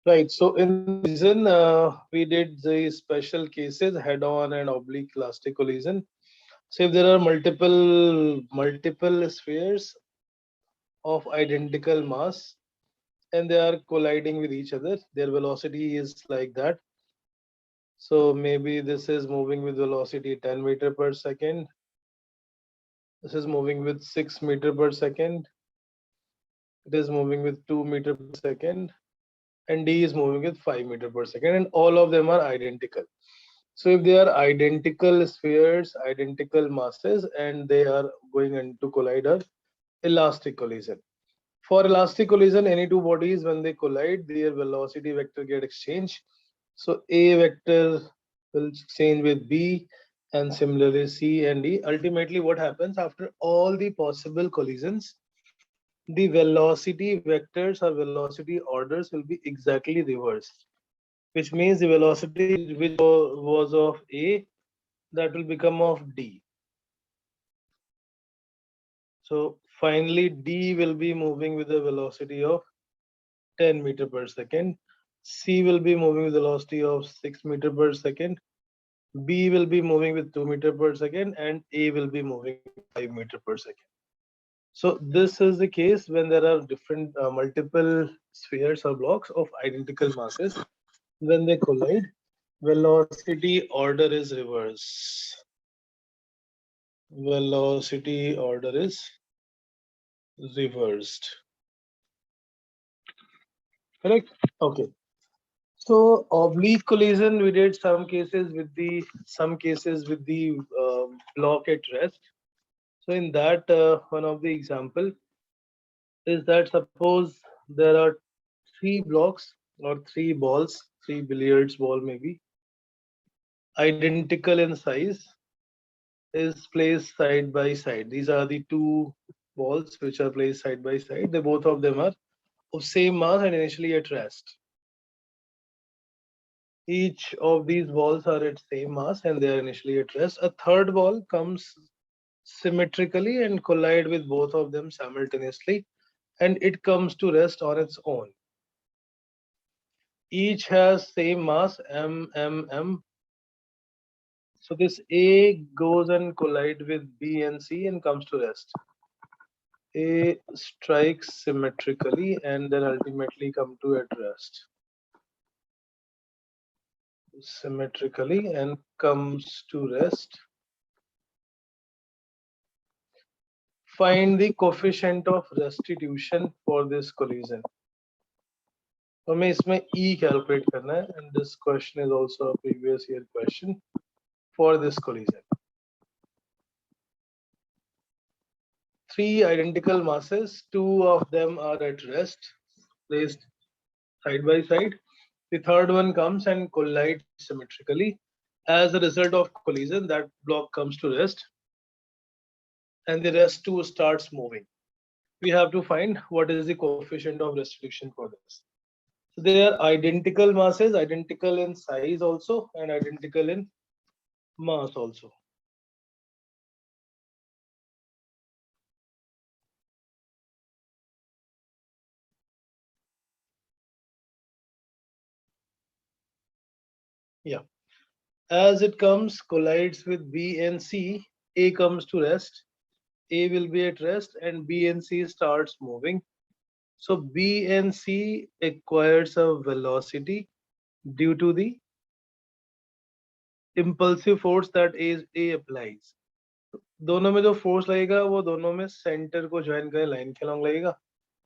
Right. So in the collision, we did the special cases head-on and oblique elastic collision. So if there are multiple spheres of identical mass and they are colliding with each other, their velocity is like that. So maybe this is moving with velocity 10 meter per second. This is moving with 6 meter per second. It is moving with 2 meter per second. And D is moving with 5 meter per second. And all of them are identical. So if they are identical spheres, identical masses, and they are going into collider, elastic collision. For elastic collision, any two bodies, when they collide, their velocity vector get exchanged. So A vector will exchange with B, and similarly C and D. Ultimately, what happens after all the possible collisions, the velocity vectors or velocity orders will be exactly reversed, which means the velocity which was of A, that will become of D. So finally, D will be moving with a velocity of 10 meter per second. C will be moving with velocity of 6 meter per second. B will be moving with 2 meter per second, and A will be moving with 5 meter per second. So this is the case when there are different multiple spheres or blocks of identical masses. When they collide, velocity order is reversed. Velocity order is reversed. Correct? Okay. So oblique collision, we did some cases with the block at rest. So in that, one of the example is that suppose there are three blocks or three balls, three billiards ball maybe, identical in size, is placed side by side. These are the two balls which are placed side by side. They both of them are of same mass and initially at rest. Each of these balls are at same mass and they are initially at rest. A third ball comes symmetrically and collide with both of them simultaneously, and it comes to rest on its own. Each has same mass m. So this A goes and collide with B and C and comes to rest. A strikes symmetrically and then ultimately come to at rest. Symmetrically and comes to rest. Find the coefficient of restitution for this collision. हमें इसमें E calculate करना है, and this question is also a previous year question for this collision. Three identical masses, two of them are at rest, placed side by side. The third one comes and collides symmetrically. As a result of collision, that block comes to rest, and the rest too starts moving. We have to find what is the coefficient of restitution for this. So they are identical masses, identical in size also, and identical in mass also. Yeah. As it comes, collides with B and C, A comes to rest. A will be at rest and B and C starts moving. So B and C acquires a velocity due to the impulsive force that A applies. दोनों में जो force लगेगा वो दोनों में center को join करे line के along लगेगा,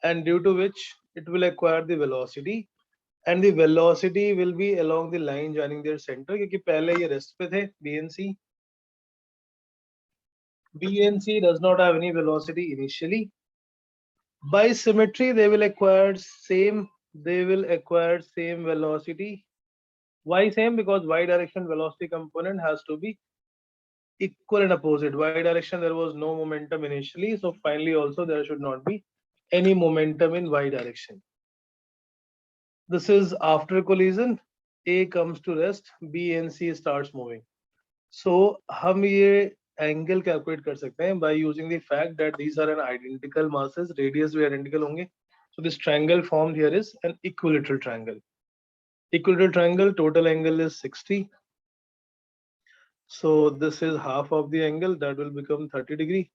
and due to which it will acquire the velocity, and the velocity will be along the line joining their center क्योंकि पहले ये rest पे थे B and C. B and C does not have any velocity initially. By symmetry, they will acquire same velocity. Why same? Because y direction velocity component has to be equal and opposite. Y direction there was no momentum initially, so finally also there should not be any momentum in y direction. This is after collision. A comes to rest, B and C starts moving. So हम ये angle calculate कर सकते हैं by using the fact that these are an identical masses, radius भी identical होंगे, So this triangle formed here is an equilateral triangle. Equilateral triangle, total angle is 60. So this is half of the angle, that will become 30 degree,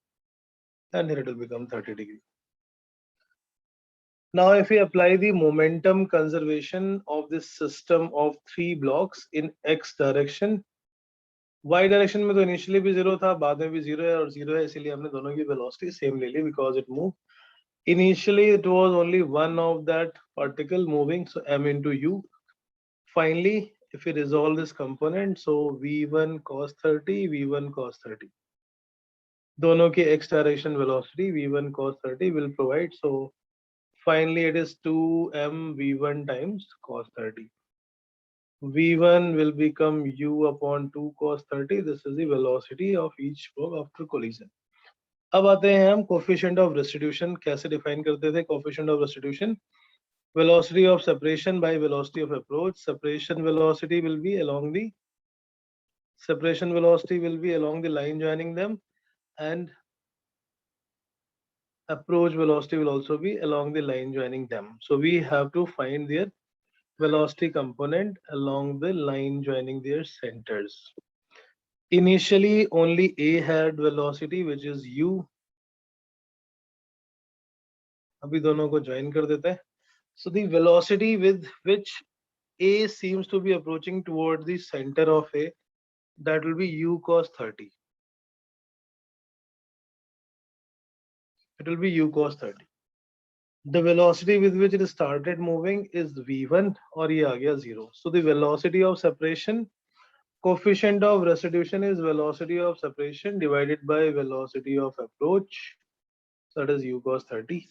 and here it will become 30 degree. Now if we apply the momentum conservation of this system of three blocks in x direction, y direction में तो initially भी 0 था, बाद में भी 0 है और 0 है, इसलिए हमने दोनों की velocity same ले ली because it moved. Initially it was only one of that particle moving, so m into u. Finally, if we resolve this component, so v1 cos 30, v1 cos 30. दोनों की x direction velocity v1 cos 30 will provide. So finally it is 2m v1 times cos 30. v1 will become u upon 2 cos 30. This is the velocity of each block after collision. अब आते हैं हम coefficient of restitution कैसे define करते थे. Coefficient of restitution, velocity of separation by velocity of approach. Separation velocity will be along the line joining them, and approach velocity will also be along the line joining them. So we have to find their velocity component along the line joining their centers. Initially only A had velocity, which is u. अभी दोनों को join कर देते हैं. So the velocity with which A seems to be approaching toward the center of A, that will be u cos 30. It will be u cos 30. The velocity with which it started moving is v1 और ये आ गया 0. So the velocity of separation, coefficient of restitution is velocity of separation divided by velocity of approach, so that is u cos 30.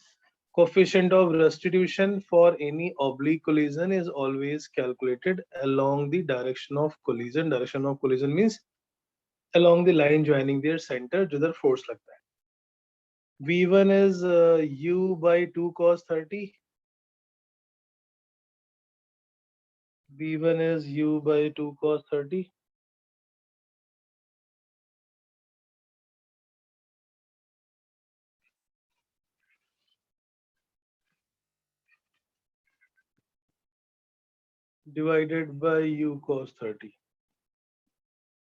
Coefficient of restitution for any oblique collision is always calculated along the direction of collision. Direction of collision means along the line joining their center जिधर force लगता है. v1 is u by 2 cos 30. v1 is u by 2 cos 30. Divided by u cos 30.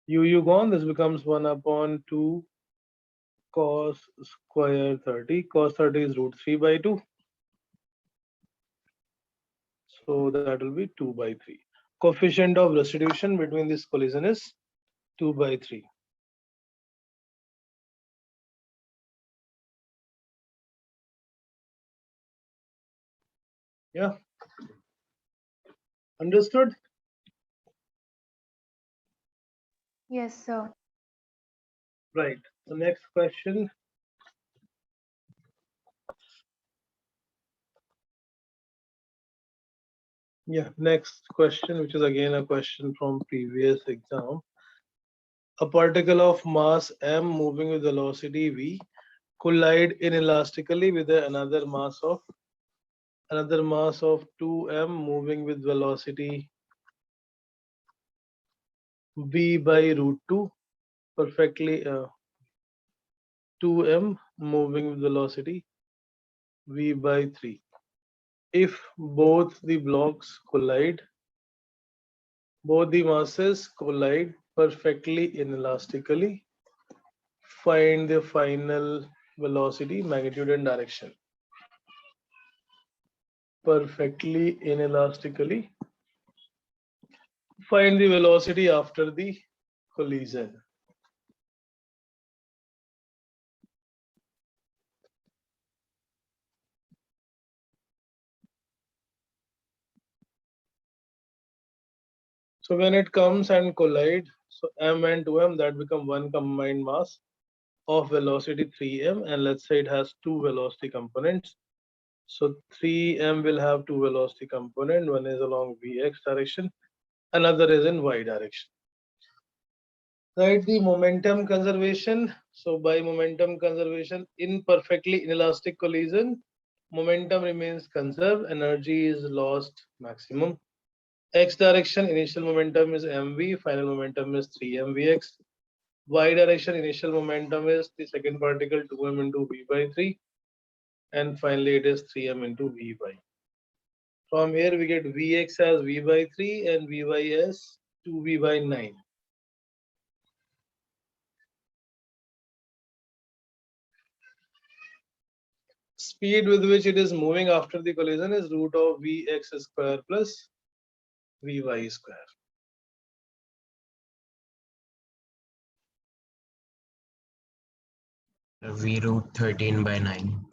U gone, this becomes 1 upon 2 cos square 30. Cos 30 is root 3 by 2. So that will be 2 by 3. Coefficient of restitution between this collision is 2 by 3. Yeah. Understood? Yes, sir. Right. The next question. Yeah, next question, which is again a question from previous exam. A particle of mass m moving with velocity v collide inelastically with another mass of 2m moving with velocity v by root 2, perfectly 2m moving with velocity v by 3. If both the blocks collide, both the masses collide perfectly inelastically, find the final velocity, magnitude and direction. Perfectly inelastically, find the velocity after the collision. So when it comes and collide, so m and 2m, that become one combined mass of velocity 3m, and let's say it has two velocity components. So 3m will have two velocity component. One is along vx direction, another is in y direction. Right, the momentum conservation. So by momentum conservation in perfectly inelastic collision, momentum remains conserved, energy is lost maximum. X direction, initial momentum is mv, final momentum is 3mvx. Y direction, initial momentum is the second particle 2m into v by 3. and finally it is 3m into Vy. From here we get Vx as V by 3 and Vy as 2V by 9. Speed with which it is moving after the collision is root of Vx square plus Vy square. V root 13 by 9.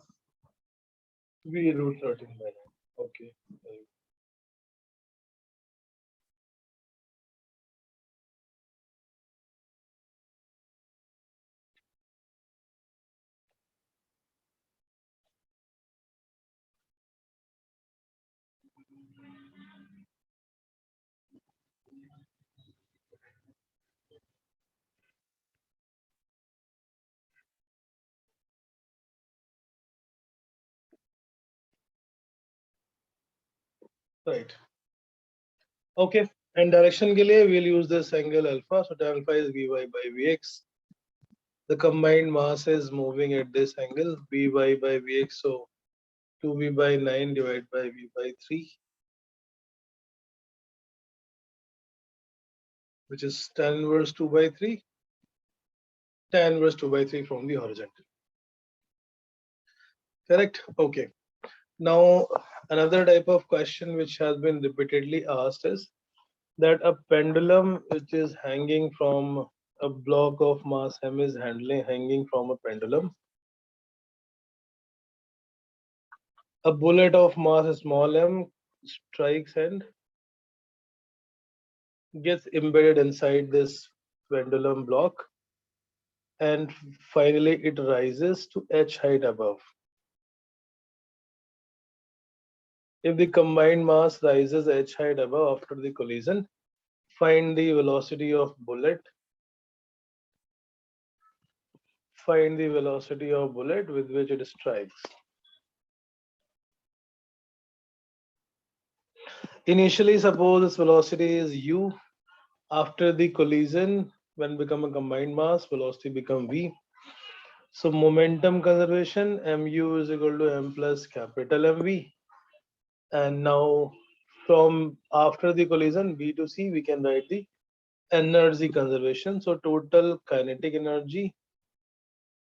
V root 13 by 9. Okay. Right. Okay. And direction के लिए we'll use this angle alpha. So tan alpha is Vy by Vx. The combined mass is moving at this angle Vy by Vx. So 2V by 9 divided by V by 3, which is tan inverse 2 by 3, tan inverse 2 by 3 from the horizontal. Correct? Okay. Now, another type of question which has been repeatedly asked is that a pendulum which is hanging from a block of mass m is hanging from a pendulum. A bullet of mass small m strikes and gets embedded inside this pendulum block, and finally it rises to h height above. If the combined mass rises h height above after the collision, find the velocity of bullet. Find the velocity of bullet with which it strikes. Initially, suppose its velocity is u. After the collision, when become a combined mass, velocity become v. So momentum conservation, mu is equal to m plus capital MV. And now from after the collision, B to C, we can write the energy conservation. So total kinetic energy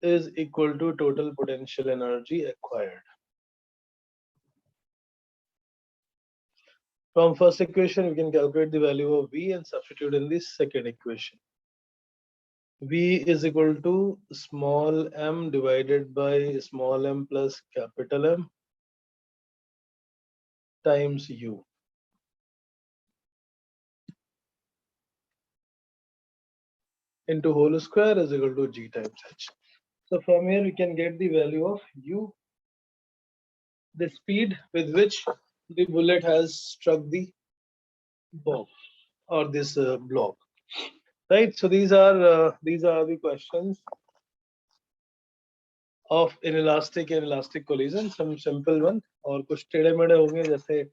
is equal to total potential energy acquired. From first equation, we can calculate the value of V and substitute in the second equation. V is equal to small m divided by small m plus capital M times U. Into whole square is equal to G times H. So from here, we can get the value of U, the speed with which the bullet has struck the bomb or this block. Right. So these are the questions of inelastic and elastic collision. Some simple one और कुछ टेढ़े मेढ़े होंगे जैसे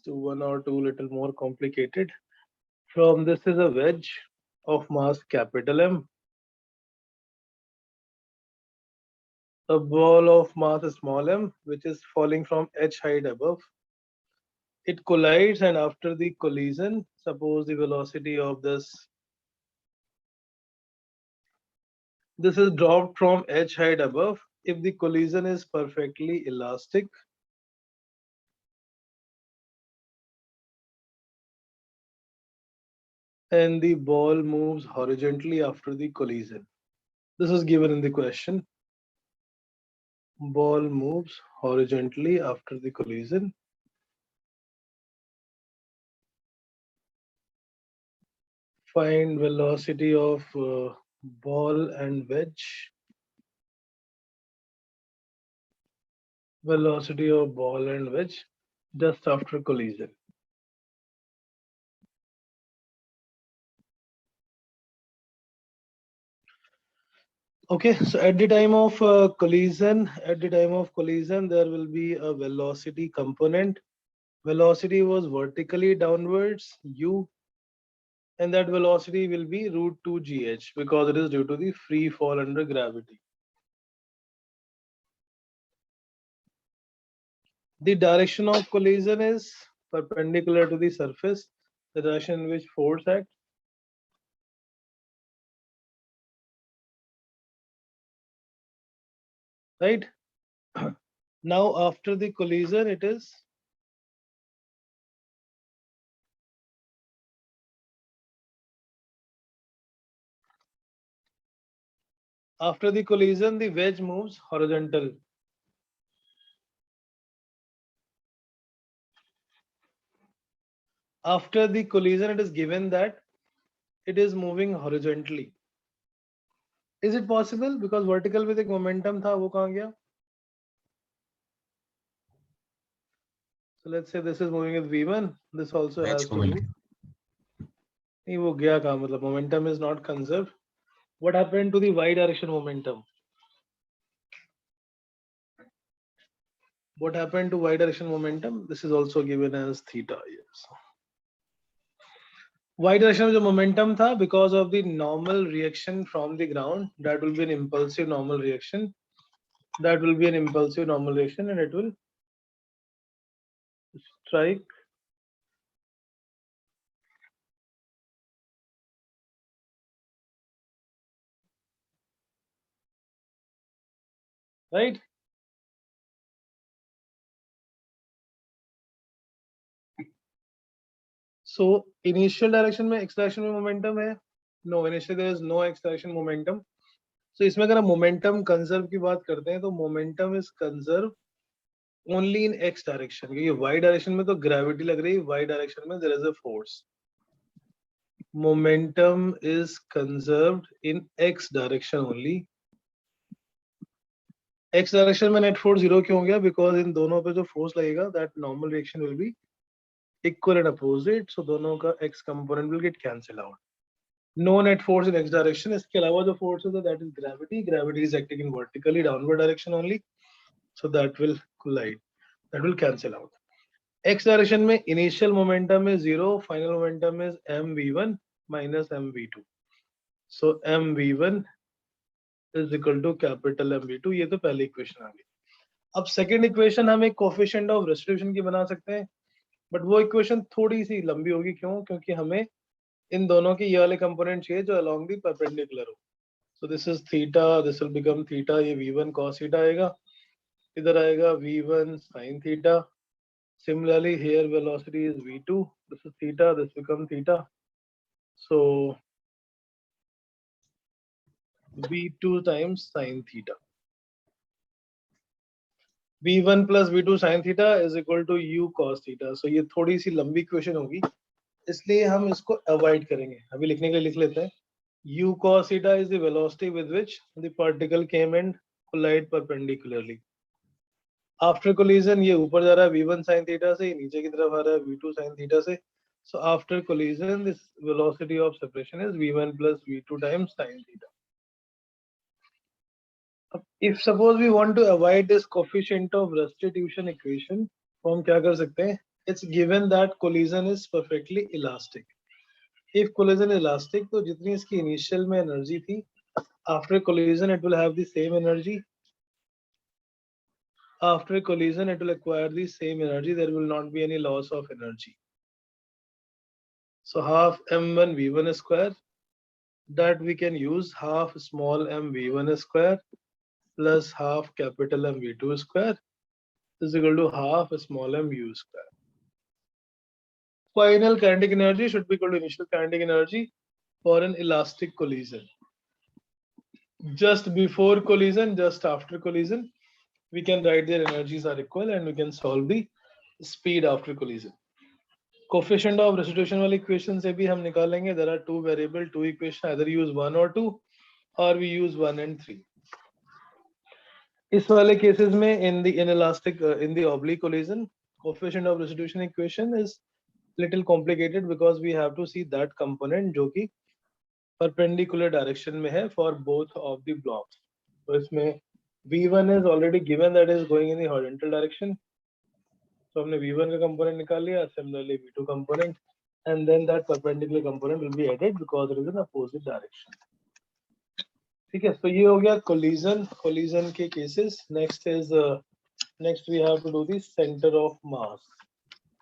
to one or two little more complicated. From this is a wedge of mass capital M. A ball of mass small m which is falling from h height above. It collides, and after the collision, suppose the velocity of this is dropped from h height above. If the collision is perfectly elastic, and the ball moves horizontally after the collision. This is given in the question. Ball moves horizontally after the collision. Find velocity of ball and wedge. Velocity of ball and wedge just after collision. Okay, so at the time of collision, there will be a velocity component. Velocity was vertically downwards, u, and that velocity will be root 2 gh because it is due to the free fall under gravity. The direction of collision is perpendicular to the surface, the direction in which force acts. Right? Now after the collision, it is after the collision, the wedge moves horizontal. After the collision, it is given that it is moving horizontally. Is it possible? Because vertical with एक momentum था, वो कहाँ गया? So let's say this is moving with V1. This also Wedge has to move. momentum. नहीं वो गया कहाँ? मतलब momentum is not conserved. What happened to the y direction momentum? What happened to y direction momentum? This is also given as theta. Yes. Y direction में जो momentum था, because of the normal reaction from the ground, that will be an impulsive normal reaction. That will be an impulsive normal reaction, and it will strike right. So initial direction में x direction में momentum है? No, initially there is no x direction momentum. So इसमें अगर हम momentum conserve की बात करते हैं तो momentum is conserved only in x direction. क्योंकि y direction में तो gravity लग रही है, y direction में there is a force. Momentum is conserved in x direction only. X direction में net force 0 क्यों हो गया? Because इन दोनों पे जो force लगेगा, that normal reaction will be equal and opposite. So दोनों का x component will get cancelled out. No net force in x direction. इसके अलावा जो force है that is gravity. Gravity is acting in vertically downward direction only. So that will collide. That will cancel out. X direction में initial momentum is 0. Final momentum is mv1 minus mv2. So mv1 is equal to capital mv2. ये तो पहली equation आ गई. अब second equation हम एक coefficient of restitution की बना सकते हैं. But वो equation थोड़ी सी लंबी होगी. क्यों? क्योंकि हमें इन दोनों के ये वाले कंपोनेंट चाहिए जो along the perpendicular हो. So this is theta, this will become theta, ये v1 cos theta आएगा, इधर आएगा v1 sin theta. Similarly here velocity is v2, this is theta, this becomes theta. So v2 times sin theta. v1 plus v2 sin theta is equal to u cos theta. So ये थोड़ी सी लंबी equation होगी, इसलिए हम इसको avoid करेंगे. अभी लिखने के लिए लिख लेते हैं. U cos theta is the velocity with which the particle came and collide perpendicularly. After collision ये ऊपर जा रहा है v1 sin theta से, नीचे की तरफ आ रहा है v2 sin theta से. So after collision this velocity of separation is v1 plus v2 times sin theta. If suppose we want to avoid this coefficient of restitution equation, तो हम क्या कर सकते हैं? It's given that collision is perfectly elastic. If collision is elastic, तो जितनी इसकी initial में energy थी, after collision it will have the same energy. After collision it will acquire the same energy. There will not be any loss of energy. So half m1 v1 square, that we can use half small m v1 square plus half capital M v2 square is equal to half small m u square. Final kinetic energy should be equal to initial kinetic energy for an elastic collision. Just before collision, just after collision, we can write their energies are equal and we can solve the speed after collision. Coefficient of restitution वाली equation से भी हम निकालेंगे. There are two variable, two equation. Either use 1 or 2, or we use 1 and 3. इस वाले cases में in the inelastic in the oblique collision, coefficient of restitution equation is little complicated because we have to see that component जो कि perpendicular direction में है for both of the blocks. तो इसमें v1 is already given that is going in the horizontal direction. So हमने v1 का component निकाल लिया. Similarly v2 component, and then that perpendicular component will be added because it is in opposite direction. ठीक है. So ये हो गया collision के cases. Next is Next, we have to do the center of mass.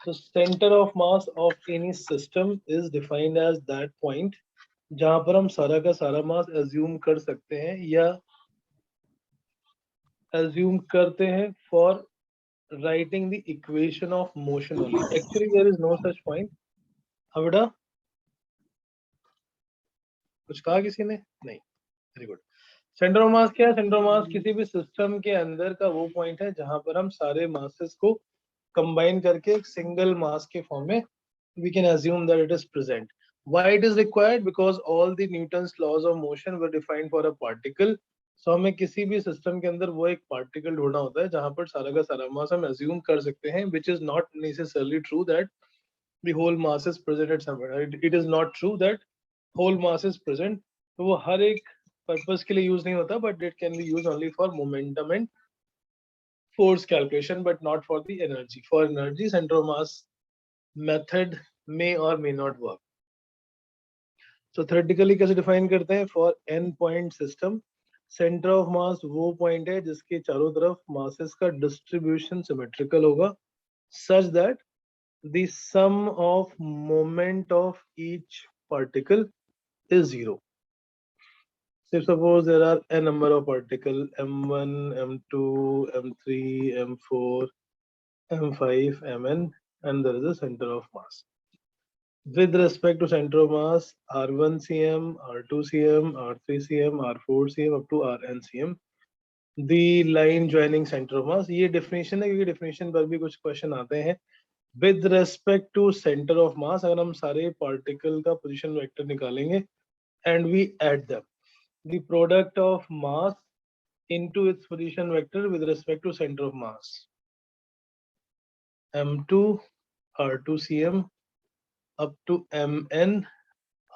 So center of mass of any system is defined as that point जहां पर हम सारा का सारा मास assume कर सकते हैं या assume करते हैं for writing the equation of motion only. Actually, there is no such point. अब बेटा कुछ कहा किसी ने? नहीं. Very good. सेंटर ऑफ मास क्या है? सेंटर ऑफ मास किसी भी सिस्टम के अंदर का वो पॉइंट है जहां पर हम सारे मासेस को कंबाइन करके एक सिंगल मास के फॉर्म में we can assume that it is present. Why it is required? Because all the Newton's laws of motion were defined for a particle. So हमें किसी भी सिस्टम के अंदर वो एक पार्टिकल ढूंढना होता है जहां पर सारा का सारा मास हम assume कर सकते हैं, which is not necessarily true that the whole mass is present at somewhere. It is not true that whole mass is present. तो वो हर एक पर्पस के लिए यूज नहीं होता, but it can be used only for momentum and force calculation, but not for the energy. For energy, center of mass method may or may not work. So theoretically कैसे define करते हैं? For n point system, center of mass वो point है जिसके चारों तरफ masses का distribution symmetrical होगा, such that the sum of moment of each particle is zero. So suppose there are a number of particles m1, m2, m3, m4, m5, mn, and there is a center of mass. With respect to center of mass, r1 cm, r2 cm, r3 cm, r4 cm up to rn cm, the line joining center of mass. ये definition है क्योंकि definition पर भी कुछ question आते हैं. With respect to center of mass, अगर हम सारे particle का position vector निकालेंगे and we add them, the product of mass into its position vector with respect to center of mass, m2 r2 cm up to mn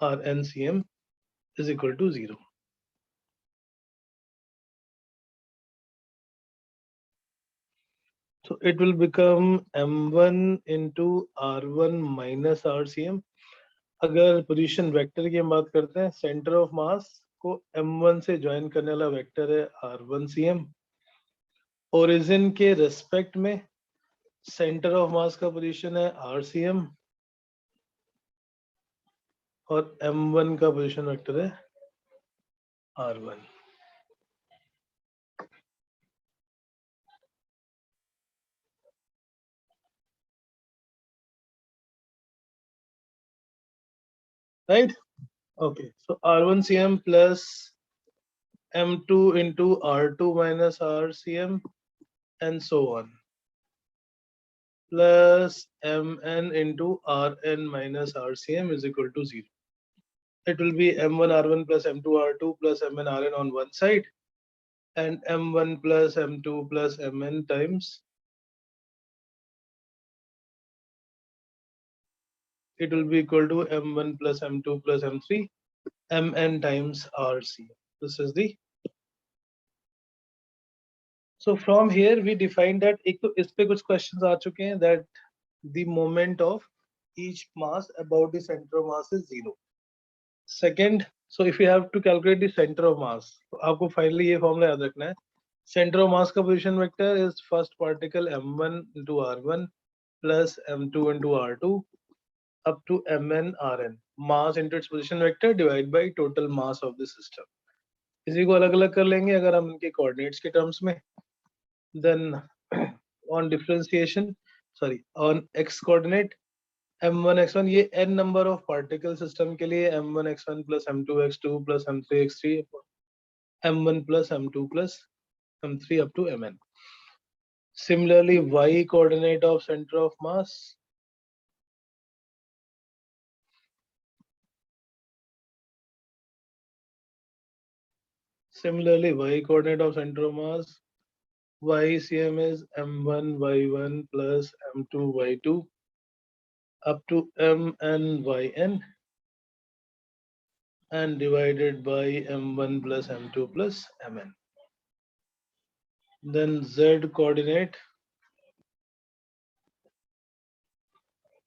rn cm is equal to 0. So it will become m1 into r1 minus rcm. अगर position vector की हम बात करते हैं, centre of मास को m1 से join करने वाला वेक्टर है r1 cm. ओरिजिन के रेस्पेक्ट में सेंटर ऑफ मास का पोजीशन है rcm और m1 का पोजीशन वेक्टर है r1. Right? Okay. So r1 cm plus m2 into r2 minus rcm and so on, plus mn into rn minus rcm is equal to 0. It will be m1 r1 plus m2 r2 plus mn rn on one side and m1 plus m2 plus mn times, it will be equal to m1 plus m2 plus m3 mn times rc. This is the, so from here we define that एक तो इस पे कुछ questions आ चुके हैं that the moment of each mass about the center of mass is 0. Second, so if you have to calculate the center of mass, तो आपको finally ये formula याद रखना है. Center of mass का position vector is first particle m1 into r1 plus m2 into r2 up to mn rn. Mass into its position vector divided by total mass of the system. इसी को अलग अलग कर लेंगे अगर हम इनके coordinates के terms में. Then on differentiation, sorry, on x coordinate, m1 x1, ये n number of particle system के लिए m1 x1 plus m2 x2 plus m3 x3 m1 plus m2 plus m3 up to mn. Similarly, y coordinate of center of mass, ycm is m1 y1 plus m2 y2 up to mn yn and divided by m1 plus m2 plus mn. Then z coordinate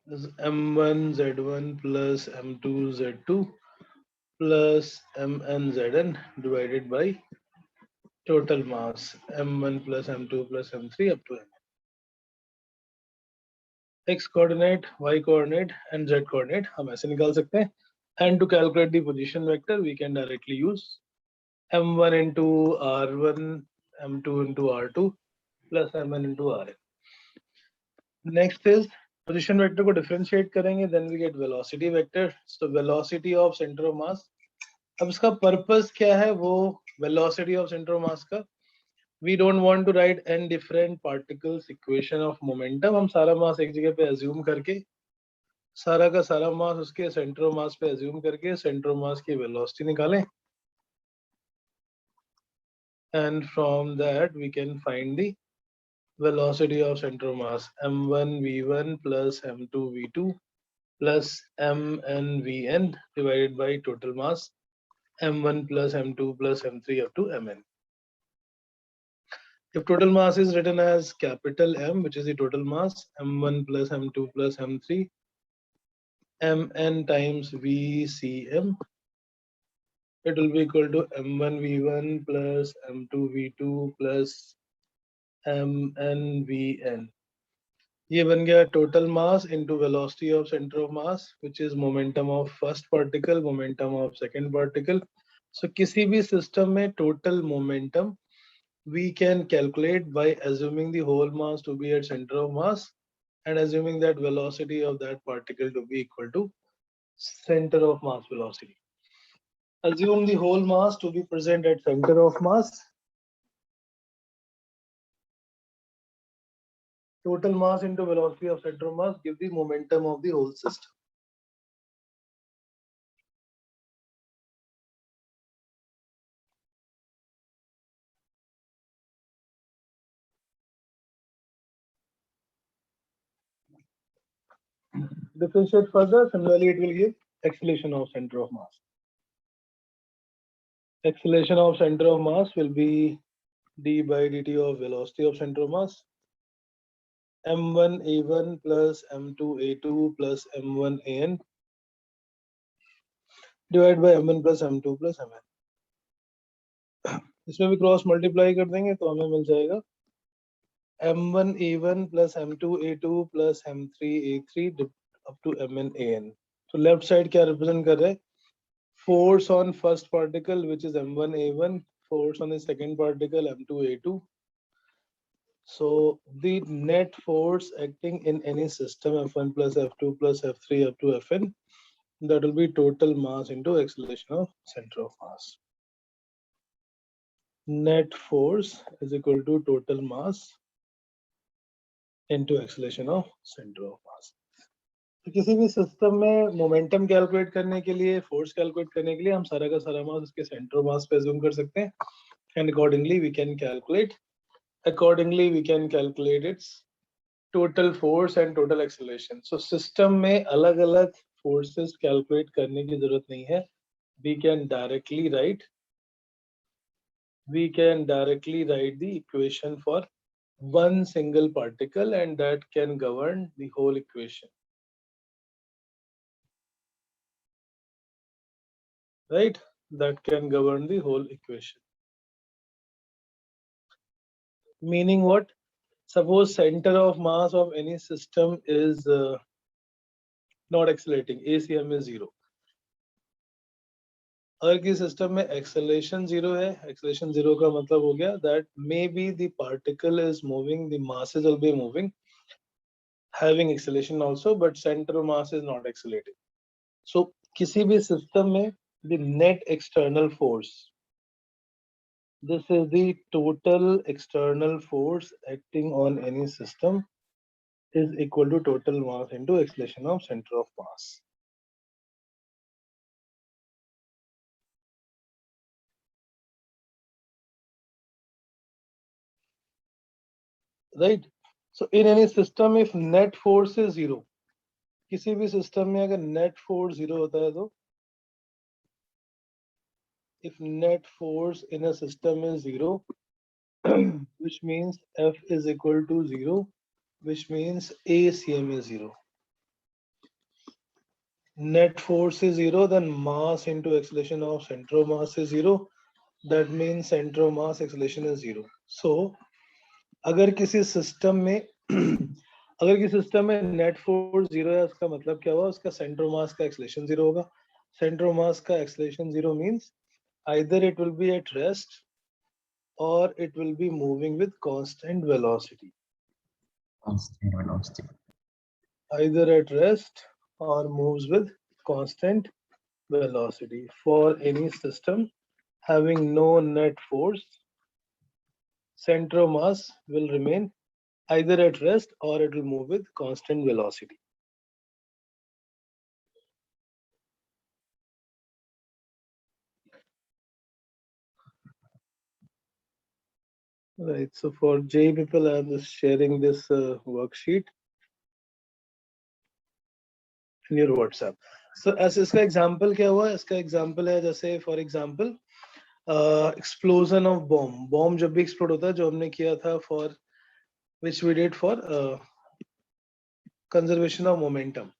is m1 z1 plus m2 z2 plus mn zn divided by total mass m1 plus m2 plus m3 up to m. X coordinate, y coordinate and z coordinate हम ऐसे निकाल सकते हैं. And to calculate the position vector, we can directly use m1 into r1, m2 into r2 plus mn into rn. Next is position vector को differentiate करेंगे, then we get velocity vector. So velocity of center of mass. अब इसका purpose क्या है, वो velocity of center of mass का. We don't want to write n different particles equation of momentum. हम सारा mass एक जगह पे assume करके, सारा का सारा mass उसके center of mass पे assume करके center of mass की velocity निकालें. And from that we can find the velocity of center of mass m1 v1 plus m2 v2 plus mn vn divided by total mass m1 plus m2 plus m3 up to mn. If total mass is written as capital M, which is the total mass, m1 plus m2 plus m3, mn times vcm, it will be equal to m1 v1 plus m2 v2 plus mn vn. ये बन गया total mass into velocity of center of mass, which is momentum of first particle, momentum of second particle. So किसी भी system में total momentum we can calculate by assuming the whole mass to be at center of mass and assuming that velocity of that particle to be equal to center of mass velocity. Assume the whole mass to be present at center of mass. Total mass into velocity of center of mass give the momentum of the whole system. Differentiate further, similarly it will give acceleration of center of mass. Acceleration of center of mass will be d by dt of velocity of center of mass m1 a1 plus m2 a2 plus m1 an divided by m1 plus m2 plus mn. इसमें भी cross multiply कर देंगे तो हमें मिल जाएगा m1 a1 plus m2 a2 plus m3 a3 up to mn an. तो left side क्या represent कर रहे हैं, force on first particle which is m1 a1, force on the second particle m2 a2. So the net force acting in any system f1 plus f2 plus f3 up to fn, that will be total mass into acceleration of center of mass. Net force is equal to total mass into acceleration of center of mass. तो किसी भी system में momentum calculate करने के लिए, force calculate करने के लिए हम सारा का सारा मास उसके सेंटर मास पे अज्यूम कर सकते हैं and accordingly we can calculate its total force and total acceleration. So system में अलग अलग फोर्सेस कैलकुलेट करने की जरूरत नहीं है. We can directly write the equation for one single particle and that can govern the whole equation, right? That can govern the whole equation. Meaning what? Suppose center of mass of any system is not accelerating, ACM is 0. अगर किसी system में acceleration 0 है, acceleration 0 का मतलब हो गया that maybe the particle is moving, the masses will be moving, having acceleration also, but center of mass is not accelerating. So किसी भी सिस्टम में the net external force, this is the total external force acting on any system, is equal to total mass into acceleration of center of mass. Right? So in any system, if net force is 0, किसी भी system में अगर net force 0 होता है तो, if net force in a system is 0, which means F is equal to 0, which means ACM is 0. Net force is 0, then mass into acceleration of center of mass is 0. that means center of mass acceleration is 0. So अगर किसी system में अगर किसी system में net force 0 है, उसका मतलब क्या हुआ? उसका सेंटर ऑफ मास का एक्सेलरेशन 0 होगा. सेंटर ऑफ मास का acceleration 0 means either it will be at rest or it will be moving with constant velocity. Constant velocity. Either at rest or moves with constant velocity. For any system having no net force, center of mass will remain either at rest or it will move with constant velocity. Right, so for J people, I'm just sharing this worksheet in your WhatsApp. So as इसका example क्या हुआ? इसका example है जैसे for example explosion of bomb. Bomb जब भी explode होता है, जो हमने किया था for which we did for conservation of momentum.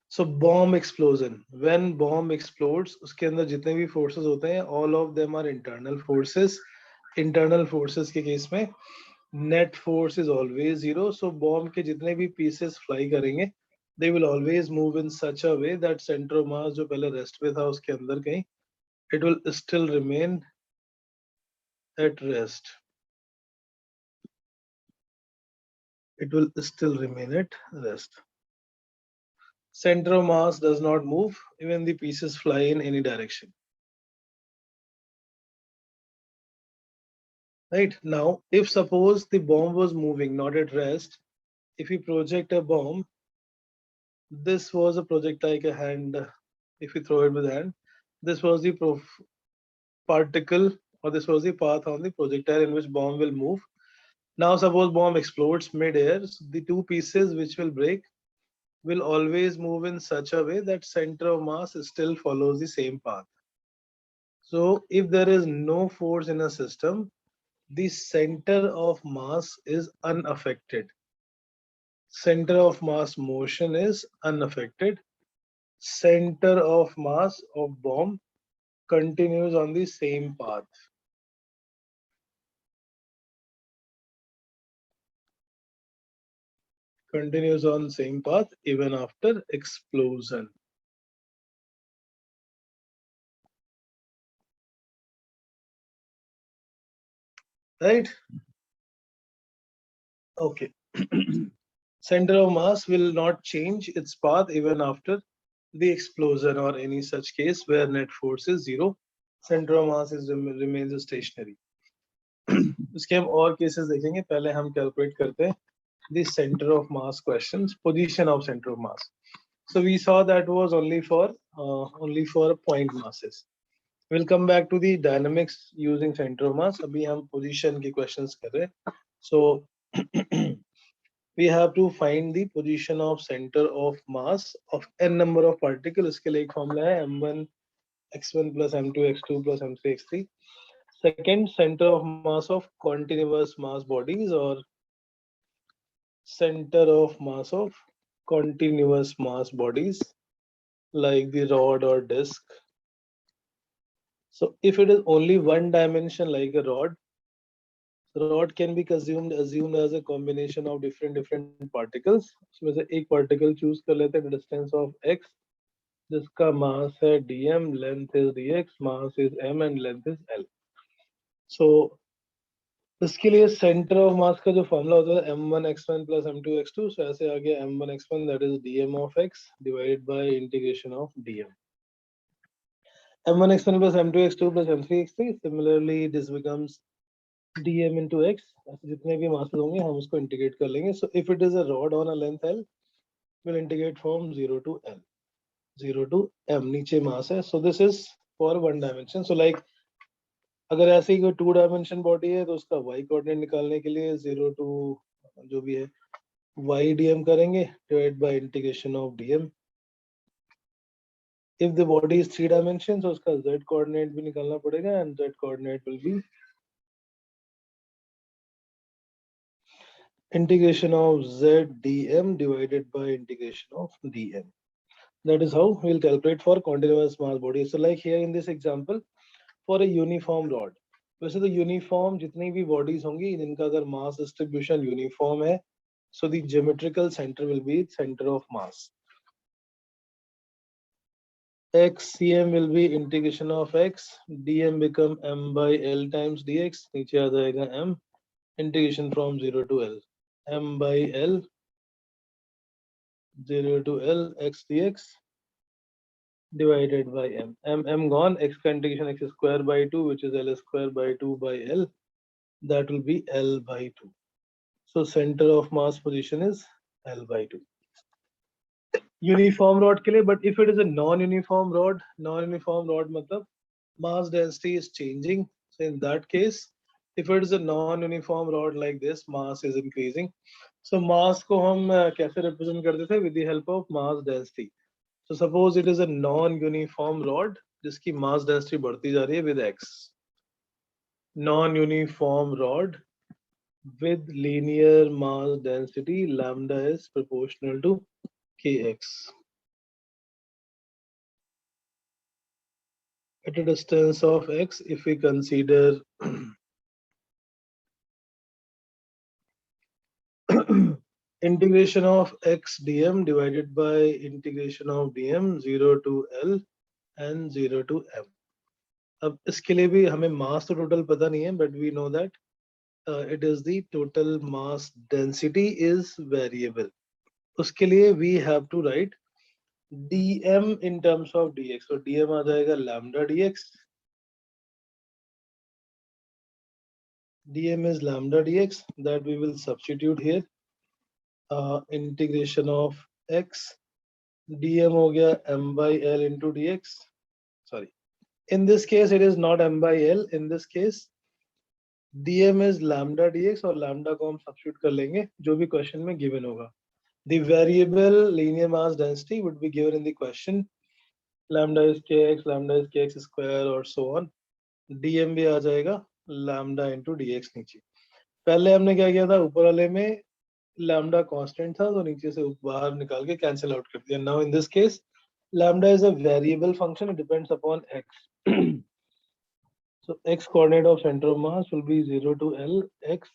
So bomb explosion. When bomb explodes, उसके अंदर जितने भी forces होते हैं, all of them are internal forces. Internal forces के case में net force is always 0. So bomb के जितने भी pieces fly करेंगे, they will always move in such a way that center of mass जो पहले rest पे था उसके अंदर कहीं, it will still remain at rest. It will still remain at rest. Center of mass does not move, even the pieces fly in any direction. Right now, if suppose the bomb was moving, not at rest, if we project a bomb, this was a projectile like a hand. If we throw it with hand, this was the particle, or this was the path on the projectile in which bomb will move. Now suppose bomb explodes mid-air, the two pieces which will break will always move in such a way that center of mass still follows the same path. So if there is no force in a system, the center of mass is unaffected. Center of mass motion is unaffected. Center of mass of bomb continues on the same path. Continues on same path even after explosion. Right? Okay. Center of mass will not change its path even after the explosion or any such case where net force is 0. Center of mass remains stationary. उसके हम और cases देखेंगे. पहले हम calculate करते हैं the center of mass questions, position of center of mass. So we saw that was only for point masses. We'll come back to the dynamics using center of mass. अभी हम position के questions कर रहे हैं. So we have to find the position of center of mass of n number of particles. इसके लिए एक formula है m1 x1 plus m2 x2 plus m3 x3. Second, center of mass of continuous mass bodies or center of mass of continuous mass bodies like the rod or disc. So if it is only one dimension like a rod, the rod can be assumed as a combination of different particles. So से एक particle choose कर लेते हैं distance of x, जिसका mass है dm, length is dx, mass is m and length is l. So इसके लिए center of mass का जो formula होता है m1 x1 plus m2 x2, so ऐसे आ गया m1 x1 that is dm of x divided by integration of dm. m1 x1 plus m2 x2 plus m3 x3. Similarly, this becomes dm into x. ऐसे जितने भी masses होंगे हम उसको integrate कर लेंगे. So if it is a rod on a length l, we'll integrate from 0 to l, 0 to m. नीचे mass है. So this is for one dimension. So like अगर ऐसे ही कोई 2 dimension body है तो उसका y coordinate निकालने के लिए 0 to जो भी है y dm करेंगे divided by integration of dm. If the body is 3 dimensions, तो उसका z coordinate भी निकालना पड़ेगा and z coordinate will be integration of z dm divided by integration of dm. That is how we'll calculate for continuous mass body. So like here in this example, for a uniform rod, वैसे तो uniform जितनी भी bodies होंगी जिनका अगर mass distribution uniform है, so the geometrical center will be center of mass. X cm will be integration of x, dm become m by l times dx, नीचे आ जाएगा m, integration from 0 to l, m by l 0 to l x dx divided by m. M gone, x का integration x square by 2 which is l square by 2 by l, that will be l by 2. So center of mass position is l by 2. Uniform rod के लिए, but if it is a non-uniform rod मतलब mass density is changing. So in that case, if it is a non-uniform rod like this, mass is increasing. So mass को हम कैसे represent करते थे? With the help of mass density. So suppose it is a non-uniform rod जिसकी mass density बढ़ती जा रही है with x. Non-uniform rod with linear mass density, lambda is proportional to kx. At a distance of x, if we consider integration of x dm divided by integration of dm 0 to l and 0 to m. अब इसके लिए भी हमें मास तो total पता नहीं है, but we know that it is the total mass density is variable. उसके लिए we have to write dm in terms of dx. So dm आ जाएगा lambda dx. dm is lambda dx, that we will substitute here. Integration of x dm हो गया m by l into dx. Sorry, in this case it is not m by l. In this case dm is lambda dx और lambda को हम substitute कर लेंगे जो भी question में given होगा. The variable linear mass density would be given in the question. Lambda is kx, lambda is kx square और so on. dm भी आ जाएगा lambda into dx नीचे. पहले हमने क्या किया था, ऊपर वाले में lambda constant था तो नीचे से बाहर निकाल के cancel out कर दिया. Now in this case lambda is a variable function, it depends upon x. So x coordinate of center of mass will be 0 to l x,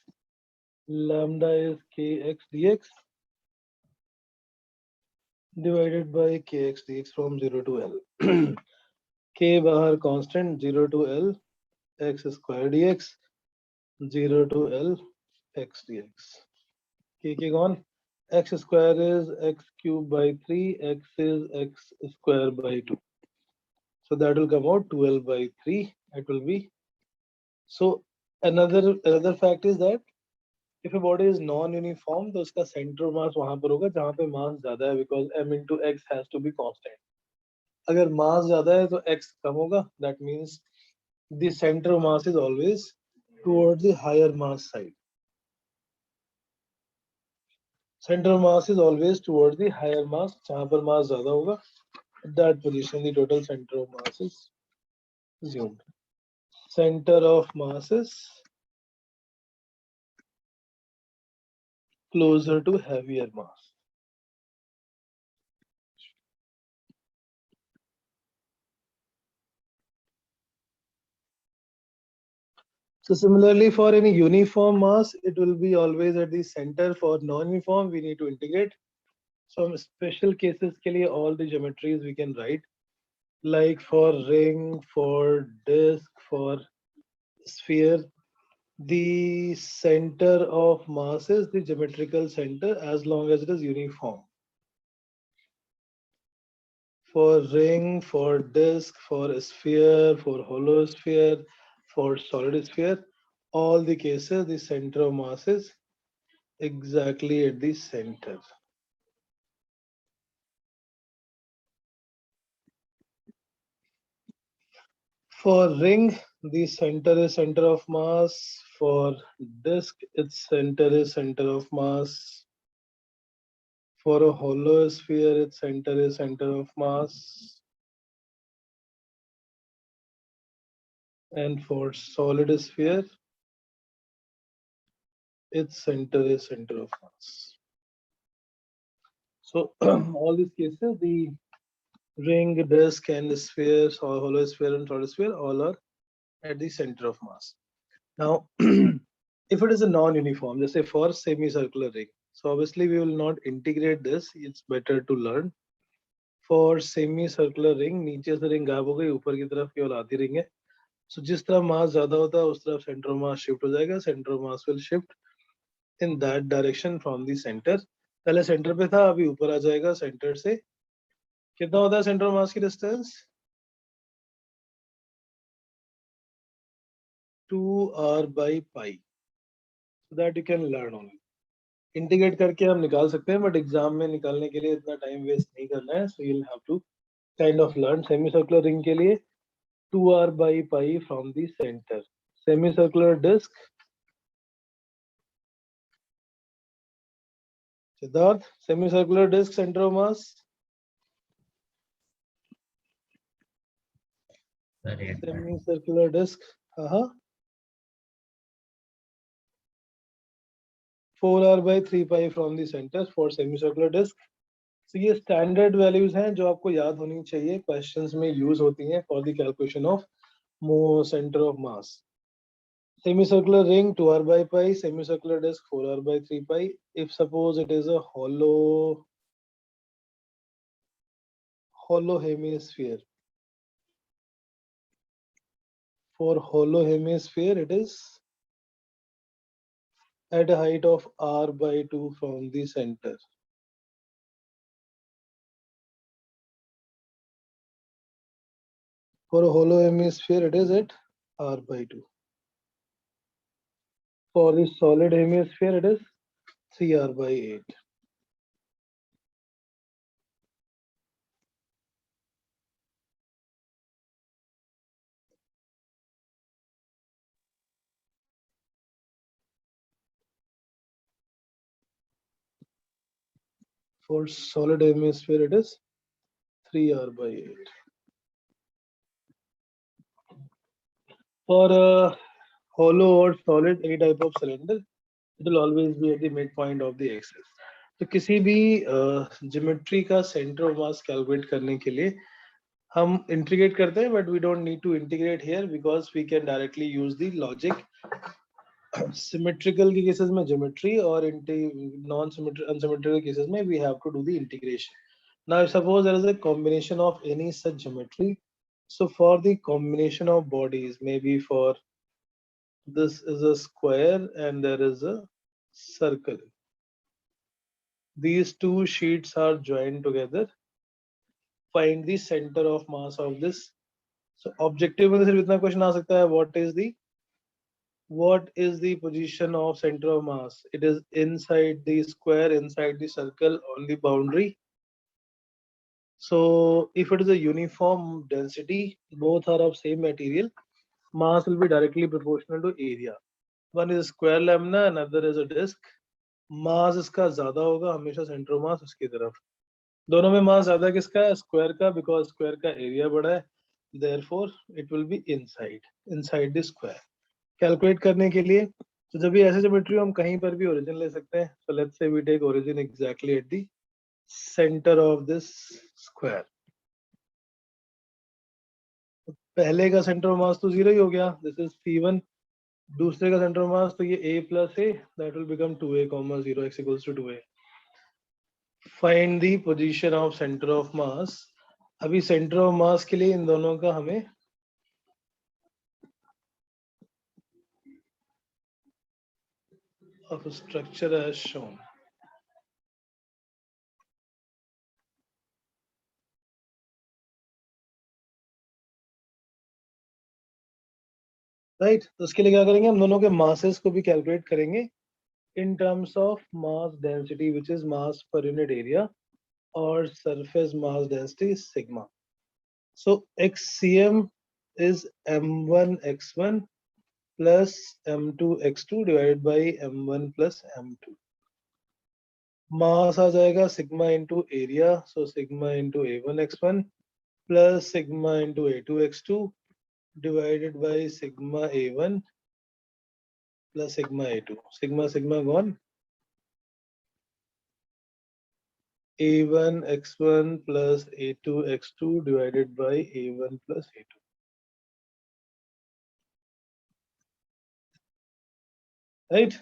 lambda is kx dx divided by kx dx from 0 to l. k बाहर constant 0 to l x square dx 0 to l x dx. k gone. X square is x cube by 3, x is x square by 2. So that will come out 12 by 3. It will be. So another fact is that if a body is non-uniform, तो उसका center of mass वहाँ पर होगा जहाँ पे mass ज़्यादा है, because m into x has to be constant. अगर mass ज़्यादा है तो x कम होगा. That means the center of mass is always towards the higher mass side. Center of mass is always towards the higher mass. जहाँ पर mass ज़्यादा होगा, at that position the total center of mass is assumed. Center of mass is closer to heavier mass. So similarly, for any uniform mass, it will be always at the center. For non-uniform, we need to integrate. Some special cases के लिए all the geometries we can write, like for ring, for disc, for sphere. The center of mass is the geometrical center as long as it is uniform. For ring, for disc, for sphere, for hollow sphere, for solid sphere, all the cases the center of mass is exactly at the center. For ring, the center is center of mass. For disc, its center is center of mass. For a hollow sphere, its center is center of mass. And for solid sphere, its center is center of mass. So all these cases, the ring, disc, and sphere, or hollow sphere and solid sphere, all are at the center of mass. Now, if it is a non-uniform, just say for semicircular ring, so obviously we will not integrate this. It's better to learn. For semicircular ring, नीचे से ring गायब हो गई, ऊपर की तरफ केवल आधी ring है. So जिस तरह mass ज़्यादा होता है, उस तरफ center of mass shift हो जाएगा. Center of mass will shift in that direction from the center. पहले center पे था, अभी ऊपर आ जाएगा center से. कितना होता है center of mass की distance? 2r by pi. So that you can learn only. Integrate करके हम निकाल सकते हैं, बट एग्जाम में निकालने के लिए इतना टाइम वेस्ट नहीं करना है. So you will have to kind of learn. Semi circular ring के लिए 2r by pi from the center. Semicircular disk, Siddharth, semicircular disk center of mass. Sorry, Semicircular disk, 4r by 3 pi from the center for semicircular disk. So ये standard values हैं जो आपको याद होनी चाहिए, questions में यूज होती हैं for the calculation of centre of mass. Semicircular ring 2r by pi, semicircular disk 4r by 3 pi. If suppose it is a hollow hemisphere, for hollow hemisphere it is at a height of r by 2 from the center. For a hollow hemisphere it is at r by 2. For the solid hemisphere it is 3r by 8. For solid hemisphere it is 3r by 8. For a hollow or solid any type of cylinder, it will always be at the midpoint of the axis. तो किसी भी geometry का centre of mass calculate करने के लिए हम integrate करते हैं, but we don't need to integrate here because we can directly use the logic. Symmetrical के केसेस में ज्योमेट्री और नॉन अनसिमेट्रिकल केसेस में we have to do the integration. Now suppose there is a combination of any such geometry. So for the combination of bodies, maybe for this is a square and there is a circle. These two sheets are joined together. Find the center of mass of this. So objective में सिर्फ इतना question आ सकता है, what is the position of center of mass? It is inside the square, inside the circle, on the boundary. So if it is a uniform density, both are of same material, mass will be directly proportional to area. One is square lamina, another is a disc. मास इसका ज्यादा होगा हमेशा centre of मास उसकी तरफ. दोनों में मास ज्यादा किसका है? स्क्वायर का, बिकॉज स्क्वायर का एरिया बड़ा है. Therefore it will be inside the square. Calculate करने के लिए तो जब भी ऐसे ज्योमेट्री हम कहीं पर भी ओरिजिन ले सकते हैं. So let's say we take origin exactly at the center of this square. पहले का सेंटर ऑफ मास तो जीरो ही हो गया, दिस इज P1. दूसरे का सेंटर ऑफ मास तो ये a plus a, that will become 2a, 0 x equals to 2a. Find the position of center of mass. अभी center of mass के लिए इन दोनों का हमें of structure as shown. Right, तो उसके लिए क्या करेंगे, हम दोनों के masses को भी कैलकुलेट करेंगे in terms of mass density, which is mass per unit area, or surface mass density sigma. So xcm is m1 x1 plus m2 x2 divided by m1 plus m2. मास आ जाएगा sigma into area, so sigma into a1 x1 plus sigma into a2 x2 divided by sigma a1 plus sigma a2. Sigma gone. a1 x1 plus a2 x2 divided by a1 plus a2. right?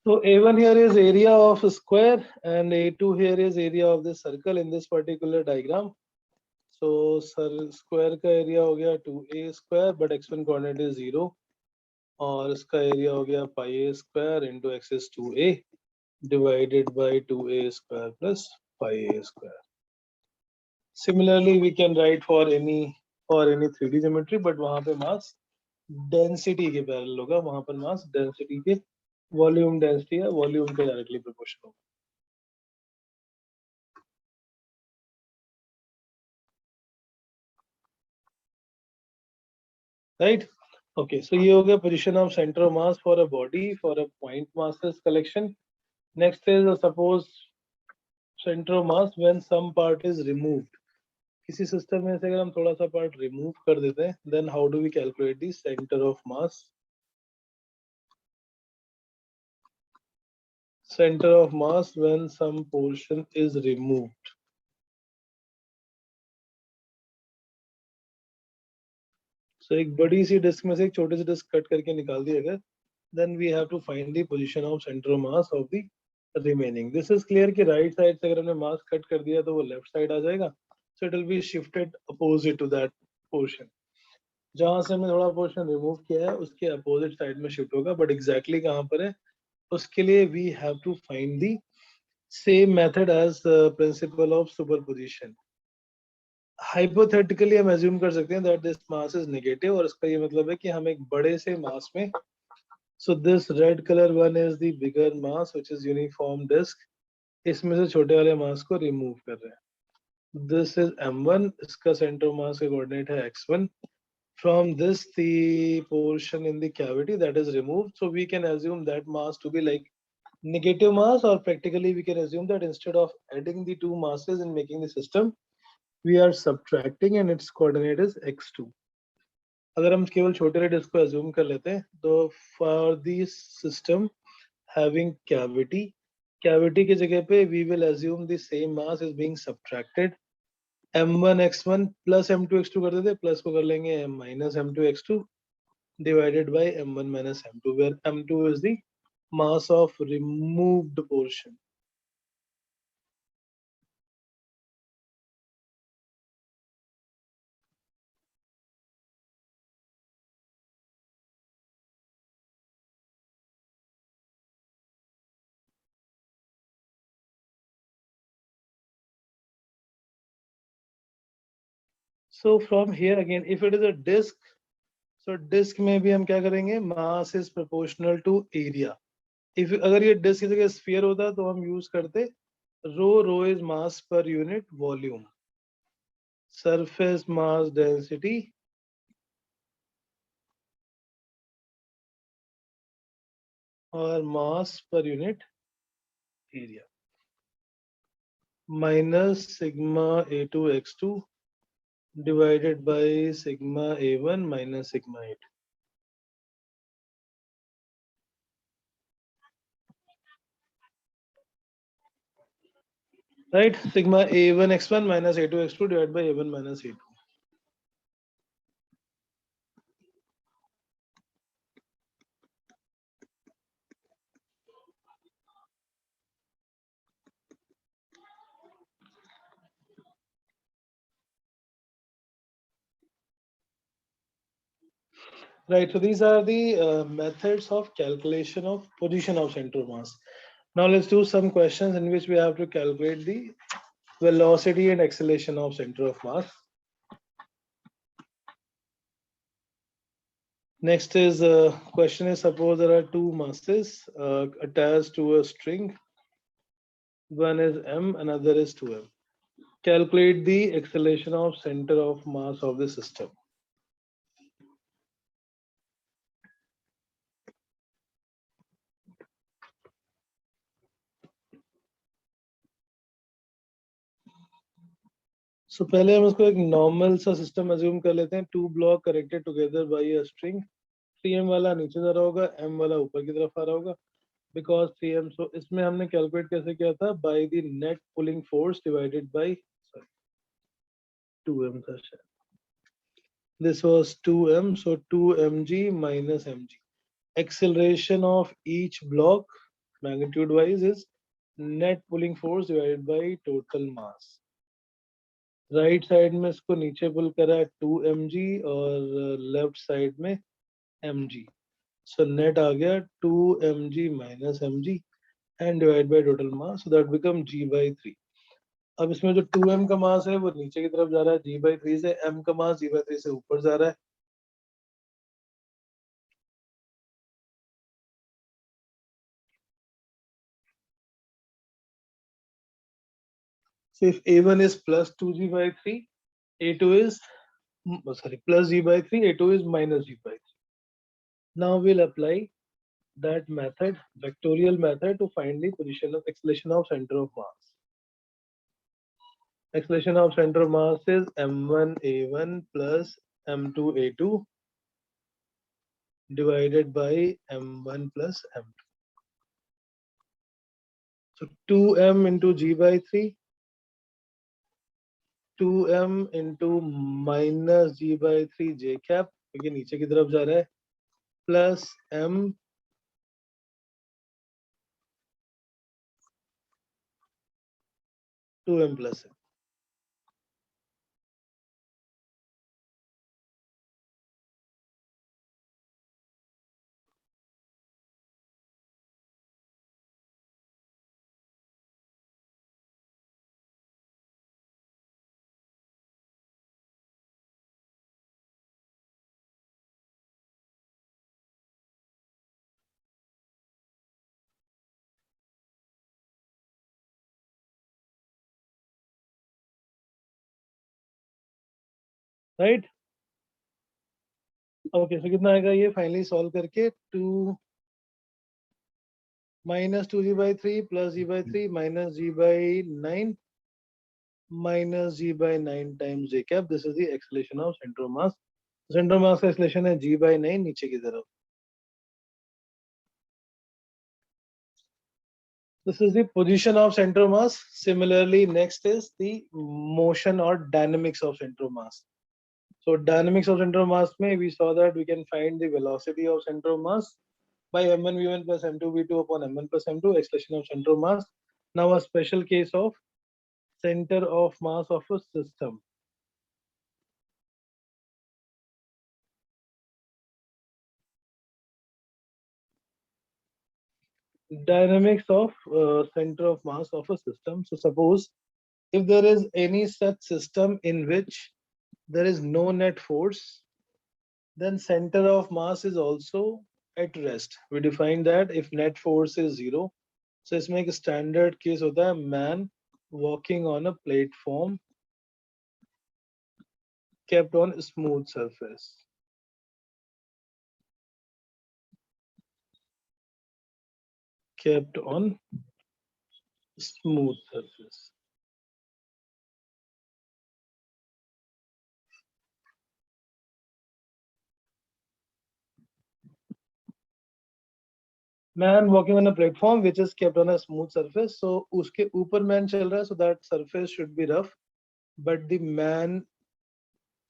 So A1 here is area of a square and A2 here is area of the circle in this particular diagram. So square का area हो गया 2a square but x1 coordinate is 0 और इसका area हो गया pi a square into x is 2a divided by 2a square plus pi a square. Similarly, we can write for any 3D geometry, but वहाँ पे mass density के parallel होगा, वहाँ पर mass density के volume density या volume के directly proportional होगा. Right? Okay, so ये हो गया position of center of mass for a body for a point masses collection. Next is suppose center of mass when some part is removed. किसी system में से अगर हम थोड़ा सा पार्ट रिमूव कर देते हैं then how do we calculate the center of mass. Center of mass when some portion is removed. So एक बड़ी सी डिस्क में से एक छोटे से डिस्क कट करके निकाल दिया अगर then we have to find the position of center of mass of the remaining. This is clear कि right side से अगर हमने mass कट कर दिया तो वो left side आ जाएगा. So it will be shifted opposite to that portion. जहाँ से हमने थोड़ा पोर्शन रिमूव किया है उसके अपोजिट साइड में शिफ्ट होगा बट एग्जैक्टली कहाँ पर है उसके लिए we have to find the same method as principle of superposition. Hypothetically हम एज्यूम कर सकते हैं that this mass is negative और इसका ये मतलब है कि हम एक बड़े से मास में so this red colour one is the bigger mass which is uniform disc इसमें से छोटे वाले मास को रिमूव कर रहे हैं. दिस इज m1 इसका सेंटर मास का कोऑर्डिनेट है x1. From this the portion in the cavity that is removed, so we can assume that mass to be like negative mass or practically we can assume that instead of adding the two masses and making the system we are subtracting and its coordinate is x2. अगर हम केवल छोटे वाले disc को assume कर लेते हैं तो for this system having cavity की जगह पे we will assume the same mass is being subtracted. m1 x1 plus m2 x2 कर देते प्लस को कर लेंगे m minus m2 x2 divided by m1 minus m2 where m2 is the mass of removed portion. So from here again if it is a disk, so disk में भी हम क्या करेंगे mass is proportional to area. If अगर ये disk की जगह sphere होता तो हम use करते rho is mass per unit volume, surface mass density और mass per unit area minus sigma a2 x2 divided by sigma a1 minus sigma a2. Right, sigma a1 x1 minus a2 x2 divided by a1 minus a2. Right, so these are the methods of calculation of position of center of mass. Now let's do some questions in which we have to calculate the velocity and acceleration of center of mass. Next is question is suppose there are two masses attached to a string. One is m, another is 2m. Calculate the acceleration of center of mass of the system. So पहले हम इसको एक normal सा system assume कर लेते हैं. Two block connected together by a string. 3m वाला नीचे जा रहा होगा, m वाला ऊपर की तरफ आ रहा होगा बिकॉज 3m. सो इसमें हमने कैलकुलेट कैसे किया था by the net pulling force divided by 2m था शायद. This was 2m, so 2mg minus mg. acceleration of each block magnitude wise is net pulling force divided by total mass. Right side में इसको नीचे पुल करा है 2 mg और left side में mg. So net आ गया 2 mg minus mg and divided by total mass, so that become g by 3. अब इसमें जो 2m का मास है वो नीचे की तरफ जा रहा है g by 3 से, m का मास g by 3 से ऊपर जा रहा है. So if a1 is plus 2g by 3, a2 is plus g by 3, a2 is minus g by 3. Now we'll apply that method, vectorial method, to find the position of acceleration of center of mass. Acceleration of center of mass is m1 a1 plus m2 a2 divided by m1 plus m2. So 2m into g by 3, 2m into minus g by 3 j cap, क्योंकि नीचे की तरफ जा रहा है, plus m 2m plus m. Right? Okay, so कितना आएगा ये फाइनली सॉल्व करके? 2 minus 2g by 3 plus g by 3 minus g by 9 minus g by 9 times j cap. This is the acceleration of center of mass. Center of mass का acceleration है g by 9 नीचे की तरफ. This is the position of center of mass. Similarly, next is the motion or dynamics of center of mass. So dynamics of center of mass में we saw that we can find the velocity of center of mass by m1 v1 plus m2 v2 upon m1 plus m2, acceleration of center of mass. Now a special case of center of mass of a system. Dynamics of center of mass of a system. So suppose if there is any such system in which there is no net force, then center of mass is also at rest. We define that if net force is 0. So इसमें एक standard case होता है man walking on a platform kept on a smooth surface. Kept on smooth surface. Man walking on a platform which is kept on a smooth surface. So उसके ऊपर man चल रहा है, so that surface should be rough. But the man,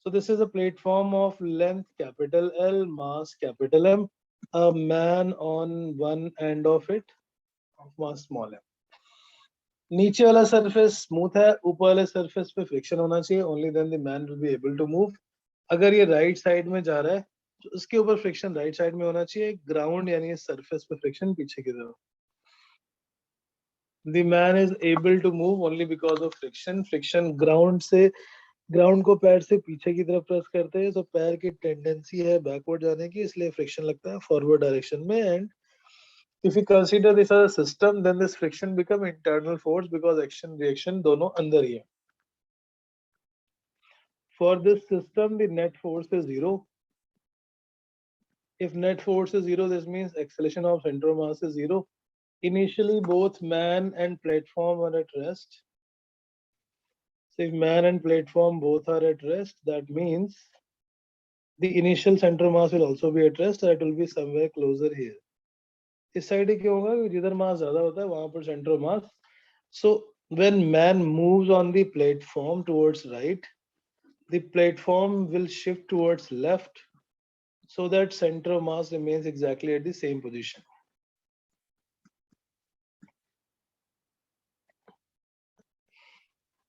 so this is a platform of length capital L, mass capital M. A man on one end of it, of mass small m. नीचे वाला surface smooth है, ऊपर वाले surface पे friction होना चाहिए. Only then the man will be able to move. अगर ये right side में जा रहा है, तो उसके ऊपर friction right side में होना चाहिए. Ground यानी surface पे friction पीछे की तरफ. The man is able to move only because of friction. Friction ground से, ग्राउंड को पैर से पीछे की तरफ प्रेस करते हैं, तो पैर की टेंडेंसी है बैकवर्ड जाने की, इसलिए फ्रिक्शन लगता है फॉरवर्ड डायरेक्शन में. And if you consider this as a system, then this friction become internal force because action reaction दोनों अंदर ही है. For this system the net force is 0. if net force is 0, this means acceleration of center of mass is 0. Initially both man and platform are at rest. So if man and platform both are at rest, that means the initial center of mass will also be at rest. That will be somewhere closer here. इस side ही क्यों होगा? जिधर मास ज्यादा होता है वहां पर centre of mass. So when man moves on the platform towards right, the platform will shift towards left. so that center of mass remains exactly at the same position.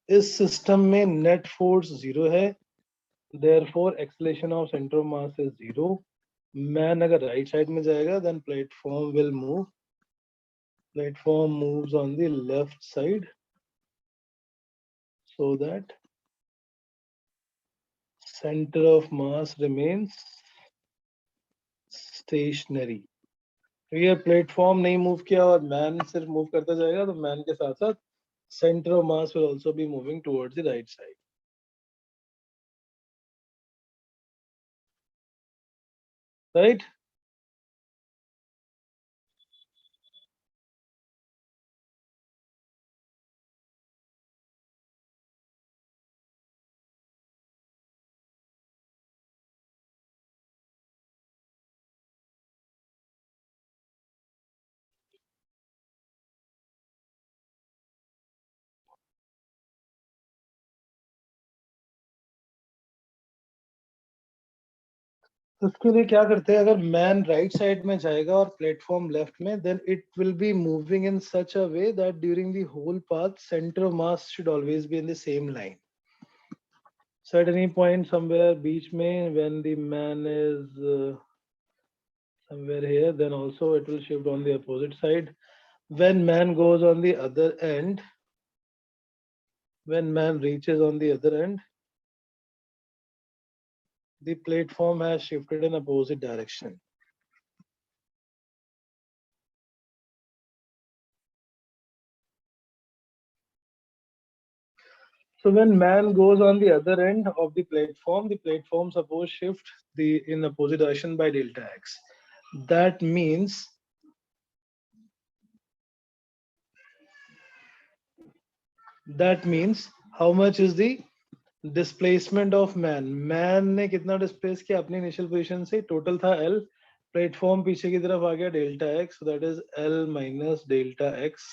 इस सिस्टम में नेट फोर्स 0 है, therefore acceleration of center of mass is 0. Man अगर right side में जाएगा then platform will move. Platform moves on the left side so that center of mass remains stationary. ये platform नहीं move किया और man सिर्फ move करता जाएगा तो मैन के साथ साथ center of mass will also be moving towards the right side. Right? तो उसके लिए क्या करते हैं, अगर मैन राइट साइड में जाएगा और प्लेटफॉर्म लेफ्ट में, then it will be moving in such a way that during the whole path center of mass should always be in the same line. So at any point somewhere बीच में when the man is somewhere here, then also it will shift on the opposite side. When man goes on the other end, when man reaches on the other end, the platform has shifted in opposite direction. So when man goes on the other end of the platform suppose shift the in opposite direction by delta x. That means how much is the displacement of man. Man ने कितना displace किया अपनी initial position से, total था L, platform पीछे की तरफ आ गया delta x, so that is L minus delta x,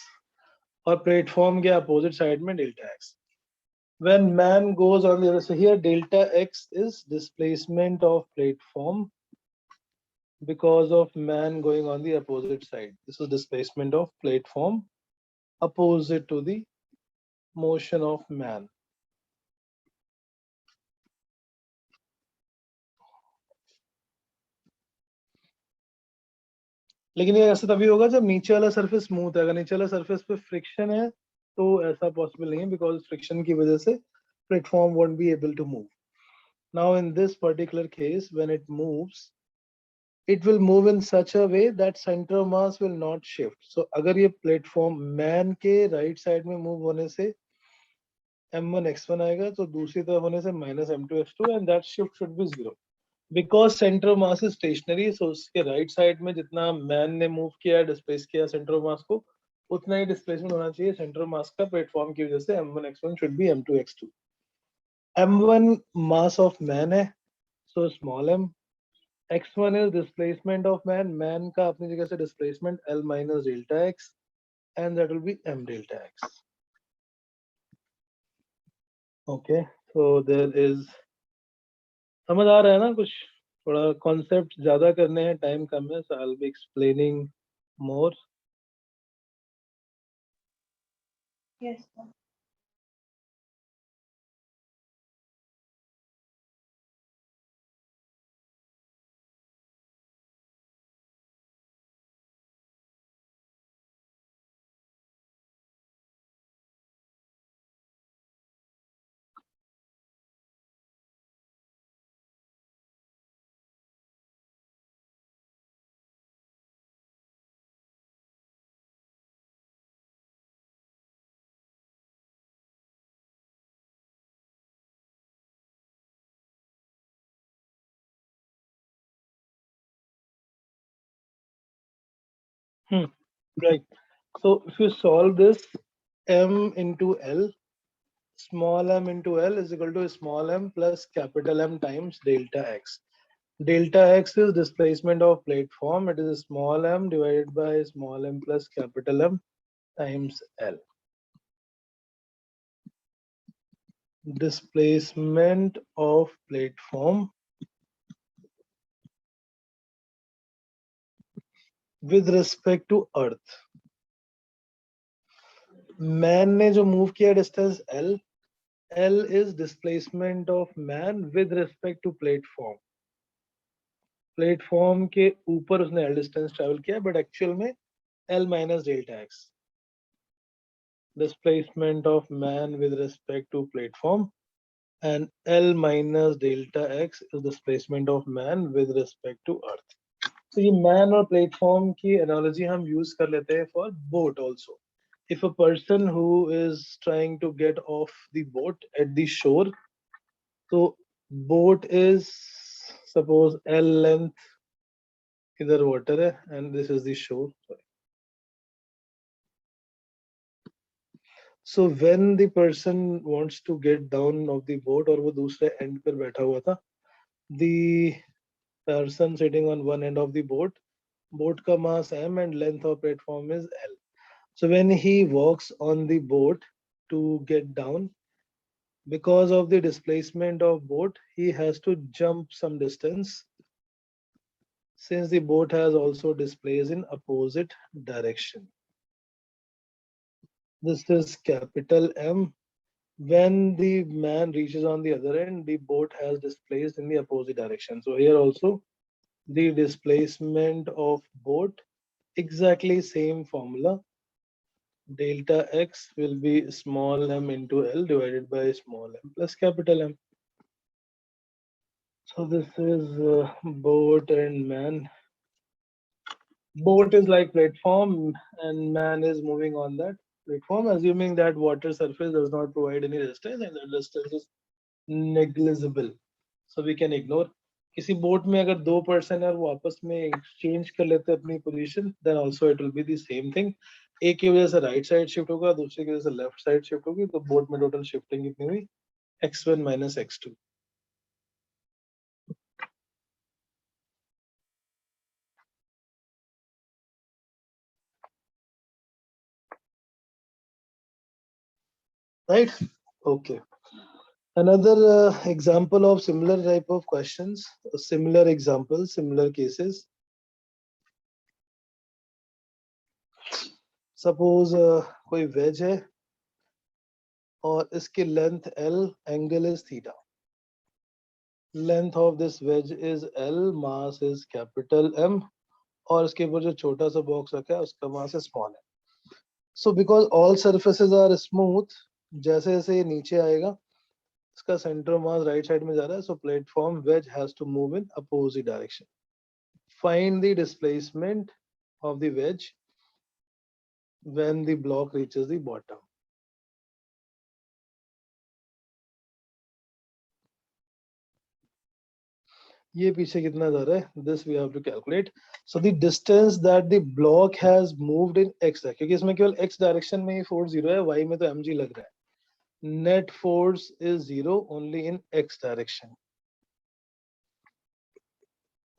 और प्लेटफॉर्म के अपोजिट साइड में delta x. When man goes on the other side, here delta x is displacement of platform because of man going on the opposite side. This is displacement of platform opposite to the motion of man. लेकिन ये ऐसा तभी होगा जब नीचे वाला surface smooth है. अगर नीचे वाला सरफेस पे फ्रिक्शन है तो ऐसा पॉसिबल नहीं है, बिकॉज फ्रिक्शन की वजह से platform won't be able to move. Now in this particular case when it moves, it will move in such a way that center of mass will not shift. So अगर ये platform man के right side में move होने से m1 x1 आएगा, तो दूसरी तरफ होने से minus m2 x2, and that shift should be 0. Because center of mass is stationary, so उसके राइट साइड में जितना मैन ने मूव किया, डिस्प्लेस किया सेंटर ऑफ मास को, उतना ही डिस्प्लेसमेंट होना चाहिए सेंटर ऑफ मास का प्लेटफॉर्म की वजह से. m1 x1 should be m2 x2. m1 mass of man है, so small m. x1 is displacement of man. Man का अपनी जगह से displacement L minus delta x, and that will be m delta x. Okay, so there is, समझ आ रहा है ना कुछ? थोड़ा concept ज्यादा करने हैं, time कम है, so I'll be explaining more. Yes, sir. Right. So if you solve this, m into L, small m into L is equal to small m plus capital M times delta x. Delta x is displacement of platform. It is small m divided by small m plus capital M times L. Displacement of platform with respect to earth. Man ने जो move किया distance L is displacement of man with respect to platform. Platform के ऊपर उसने L distance travel किया, but actual में L minus delta x. Displacement of man with respect to platform, and L minus delta x is displacement of man with respect to earth. So ये man और platform की analogy हम use कर लेते हैं for boat also. If a person who is trying to get off the boat at the shore, so boat is suppose L length, इधर water है and this is the shore. Sorry. So when the person wants to get down of the boat और वो दूसरे end पर बैठा हुआ था, the person sitting on one end of the boat का mass m and length of platform is L. So when he walks on the boat to get down, because of the displacement of boat, he has to jump some distance, since the boat has also displaced in opposite direction. This is capital M. When the man reaches on the other end, the boat has displaced in the opposite direction. So here also the displacement of boat, exactly same formula. Delta x will be small m into L divided by small m plus capital M. So this is boat and man. Boat is like platform and man is moving on that platform, assuming that water surface does not provide any resistance and the resistance is negligible. So we can ignore. किसी boat में अगर 2 person है और वो आपस में exchange कर लेते हैं अपनी position, then also it will be the same thing. एक की वजह से right side shift होगा, दूसरे की वजह से left side shift होगी, तो बोट में total shifting कितनी हुई? x1 minus x2. Right? Okay. Another example of similar type of questions, similar examples, similar cases. Suppose कोई wedge है और इसकी length L, angle is theta. Length of this wedge is L, mass is capital M, और इसके ऊपर जो छोटा सा बॉक्स रखा है उसका mass is small m. So because all surfaces are smooth, जैसे जैसे ये नीचे आएगा, इसका center of mass right side में जा रहा है, so platform wedge has to move in opposite direction. Find the displacement of the wedge when the block reaches the bottom. ये पीछे कितना जा रहा है? This we have to calculate. So the distance that the block has moved in x है, क्योंकि इसमें केवल x direction में ही force 0 है, y में तो mg लग रहा है. Net force is 0 only in x direction.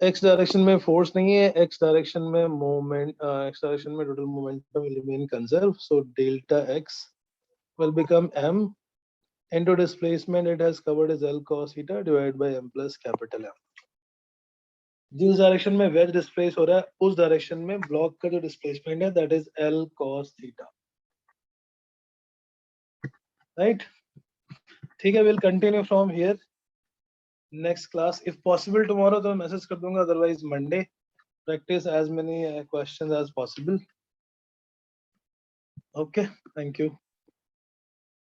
X direction में force नहीं है, x direction में moment, x direction में total momentum will remain conserved. So delta x will become m into displacement it has covered is L cos theta divided by m plus capital M. जिस direction में veg displace हो रहा है उस direction में block का जो displacement है that is L cos theta. Right? ठीक है, will continue from here next class. If possible tomorrow तो मैं मैसेज कर दूंगा, otherwise Monday. Practice as many questions as possible. Okay, thank you.